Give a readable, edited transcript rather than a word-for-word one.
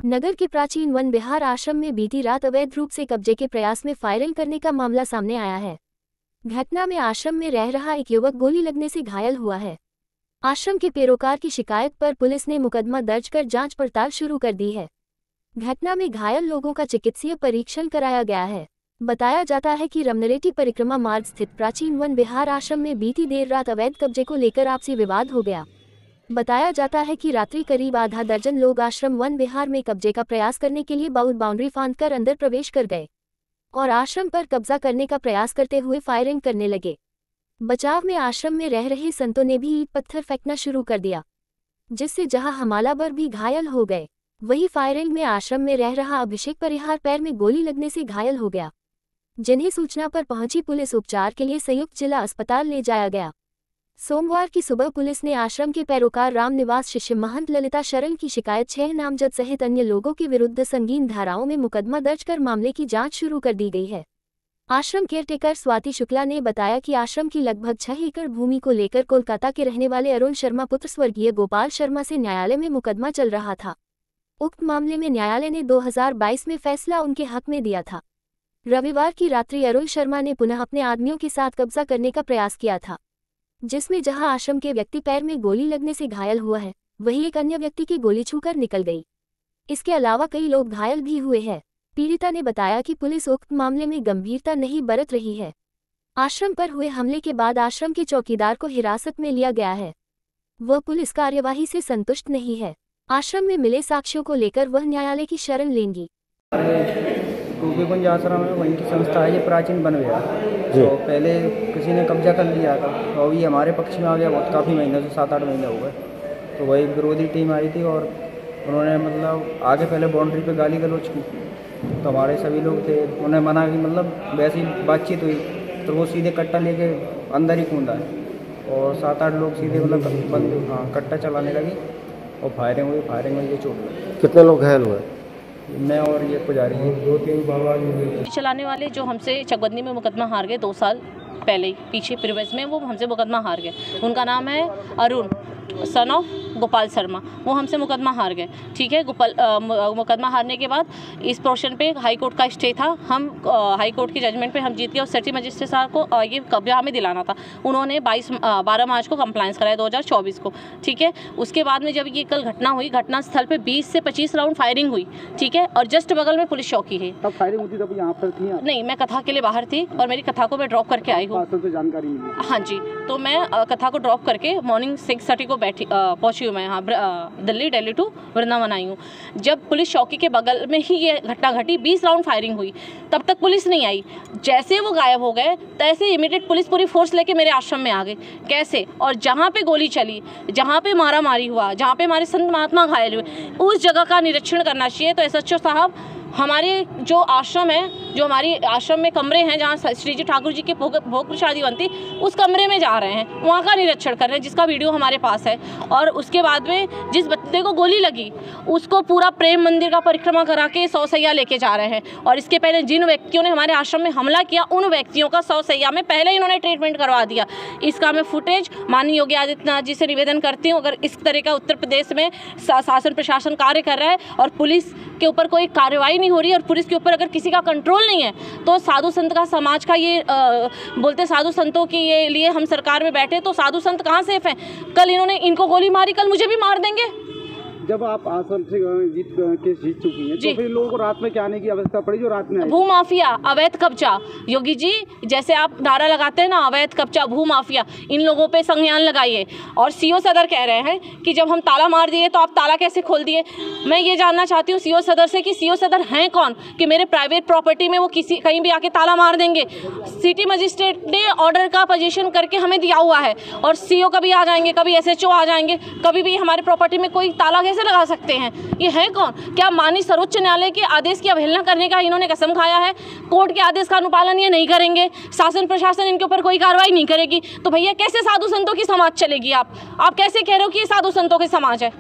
नगर के प्राचीन वन विहार आश्रम में बीती रात अवैध रूप से कब्जे के प्रयास में फायरिंग करने का मामला सामने आया है। घटना में आश्रम में रह रहा एक युवक गोली लगने से घायल हुआ है। आश्रम के पैरोकार की शिकायत पर पुलिस ने मुकदमा दर्ज कर जांच पड़ताल शुरू कर दी है। घटना में घायल लोगों का चिकित्सीय परीक्षण कराया गया है। बताया जाता है कि रमनरेटी परिक्रमा मार्ग स्थित प्राचीन वन विहार आश्रम में बीती देर रात अवैध कब्जे को लेकर आपसी विवाद हो गया। बताया जाता है कि रात्रि करीब आधा दर्जन लोग आश्रम वन विहार में कब्जे का प्रयास करने के लिए बाउंड्री फांदकर अंदर प्रवेश कर गए और आश्रम पर कब्जा करने का प्रयास करते हुए फायरिंग करने लगे। बचाव में आश्रम में रह रहे संतों ने भी ईंट पत्थर फेंकना शुरू कर दिया, जिससे जहां हमलावर भी घायल हो गए, वही फायरिंग में आश्रम में रह रहा अभिषेक परिहार पैर में गोली लगने से घायल हो गया, जिन्हें सूचना पर पहुंची पुलिस उपचार के लिए संयुक्त जिला अस्पताल ले जाया गया। सोमवार की सुबह पुलिस ने आश्रम के पैरोकार राम निवास शिष्य महंत ललिता शरण की शिकायत 6 नामजद सहित अन्य लोगों के विरुद्ध संगीन धाराओं में मुकदमा दर्ज कर मामले की जांच शुरू कर दी गई है। आश्रम केयरटेकर स्वाति शुक्ला ने बताया कि आश्रम की लगभग 6 एकड़ भूमि को लेकर कोलकाता के रहने वाले अरुण शर्मा पुत्र स्वर्गीय गोपाल शर्मा से न्यायालय में मुकदमा चल रहा था। उक्त मामले में न्यायालय ने 2022 में फैसला उनके हक में दिया था। रविवार की रात्रि अरुण शर्मा ने पुनः अपने आदमियों के साथ कब्जा करने का प्रयास किया था, जिसमें जहां आश्रम के व्यक्ति पैर में गोली लगने से घायल हुआ है, वहीं एक अन्य व्यक्ति की गोली छूकर निकल गई। इसके अलावा कई लोग घायल भी हुए हैं। पीड़िता ने बताया कि पुलिस उक्त मामले में गंभीरता नहीं बरत रही है। आश्रम पर हुए हमले के बाद आश्रम के चौकीदार को हिरासत में लिया गया है। वह पुलिस कार्यवाही से संतुष्ट नहीं है। आश्रम में मिले साक्ष्यों को लेकर वह न्यायालय की शरण लेंगी। गोपीकुंज आश्रम है, वहीं की संस्था है, ये प्राचीन वन विहार। तो पहले किसी ने कब्जा कर लिया था, तो अभी हमारे पक्ष में आ गया। बहुत काफ़ी महीने से 7-8 महीने हो गए। तो वही विरोधी टीम आई थी और उन्होंने आगे पहले बाउंड्री पे गाली गलौज की। तो हमारे सभी लोग थे, उन्हें मना की वैसी बातचीत हुई, तो वो सीधे कट्टा लेके अंदर ही कूदा है और 7-8 लोग सीधे कट्टा चलाने लगी और फायरिंग हुई। फायरिंग में ये चोट लगी। कितने लोग घायल हुए? मैं और ये पुजारी 2-3 बाबा चलाने वाले जो हमसे चकबंदी में मुकदमा हार गए 2 साल पहले पीछे प्रीवियस में, वो हमसे मुकदमा हार गए। उनका नाम है अरुण सन ऑफ गोपाल शर्मा। वो हमसे मुकदमा हार गए। ठीक है, मुकदमा हारने के बाद इस पोर्शन पे हाई कोर्ट का स्टे था। हम हाई कोर्ट की जजमेंट पे हम जीत गए और सिटी मजिस्ट्रेट साहब को ये कब्जा हमें दिलाना था। उन्होंने 12 मार्च को कंप्लायंस कराया 2024 को। ठीक है, उसके बाद में जब ये कल घटना हुई, घटना स्थल पे 20 से 25 राउंड फायरिंग हुई। ठीक है, और जस्ट बगल में पुलिस चौकी है। तब फायरिंग होती तब यहाँ पर थी? नहीं, मैं कथा के लिए बाहर थी और मेरी कथा को मैं ड्रॉप करके आई हूँ। जानकारी मिली? हाँ जी, तो मैं कथा को ड्रॉप करके मॉर्निंग 6:30 को पहुँची हूँ मैं यहाँ दिल्ली टू वृंदावन आई हूँ। जब पुलिस चौकी के बगल में ही ये घटना घटी, 20 राउंड फायरिंग हुई, तब तक पुलिस नहीं आई। जैसे वो गायब हो गए तैसे इमीडिएट पुलिस पूरी फोर्स लेके मेरे आश्रम में आ गई। कैसे? और जहाँ पे गोली चली, जहाँ पे मारा मारी हुआ, जहाँ पे हमारे संत महात्मा घायल हुए, उस जगह का निरीक्षण करना चाहिए। तो SHO साहब हमारे जो आश्रम है, जो हमारी आश्रम में कमरे हैं जहाँ श्री जी ठाकुर जी की भोग प्रसादी बनती, उस कमरे में जा रहे हैं, वहाँ का निरीक्षण कर रहे हैं, जिसका वीडियो हमारे पास है। और उसके बाद में जिस बच्चे को गोली लगी उसको पूरा प्रेम मंदिर का परिक्रमा करा के 100 सैया लेके जा रहे हैं। और इसके पहले जिन व्यक्तियों ने हमारे आश्रम में हमला किया, उन व्यक्तियों का 100 सैया में पहले ही इन्होंने ट्रीटमेंट करवा दिया। इसका मैं फुटेज माननीय योगी आदित्यनाथ जी से निवेदन करती हूँ, अगर इस तरह का उत्तर प्रदेश में शासन प्रशासन कार्य कर रहा है और पुलिस के ऊपर कोई कार्रवाई नहीं हो रही है और पुलिस के ऊपर अगर किसी का कंट्रोल नहीं है, तो साधु संत का समाज का ये बोलते साधु संतों के ये लिए हम सरकार में बैठे, तो साधु संत कहाँ सेफ हैं? कल इन्होंने इनको गोली मारी, कल मुझे भी मार देंगे। जब आप आश्रम से जीत चुकी हैं, तो फिर लोगों को रात में क्या आने की आवश्यकता पड़ी जो रात में आए? भू माफिया, अवैध कब्जा। योगी जी, जैसे आप नारा लगाते हैं ना, अवैध कब्जा, भू माफिया, इन लोगों पे संज्ञान लगाइए। और CO सदर कह रहे हैं कि जब हम ताला मार दिए तो आप ताला कैसे खोल दिए? मैं ये जानना चाहती हूँ CO सदर से कि CO सदर हैं कौन कि मेरे प्राइवेट प्रॉपर्टी में वो कहीं भी आके ताला मार देंगे? सिटी मजिस्ट्रेट ने ऑर्डर का पोजीशन करके हमें दिया हुआ है और CO कभी आ जाएंगे, कभी SHO आ जाएंगे, कभी भी हमारे प्रॉपर्टी में कोई ताला कैसे लगा सकते हैं? ये है कौन? क्या माननीय सर्वोच्च न्यायालय के आदेश की अवहेलना करने का इन्होंने कसम खाया है? कोर्ट के आदेश का अनुपालन ये नहीं करेंगे, शासन प्रशासन इनके ऊपर कोई कार्रवाई नहीं करेगी, तो भैया कैसे साधु संतों की समाज चलेगी? आप कैसे कह रहे हो कि ये साधु संतों की समाज है?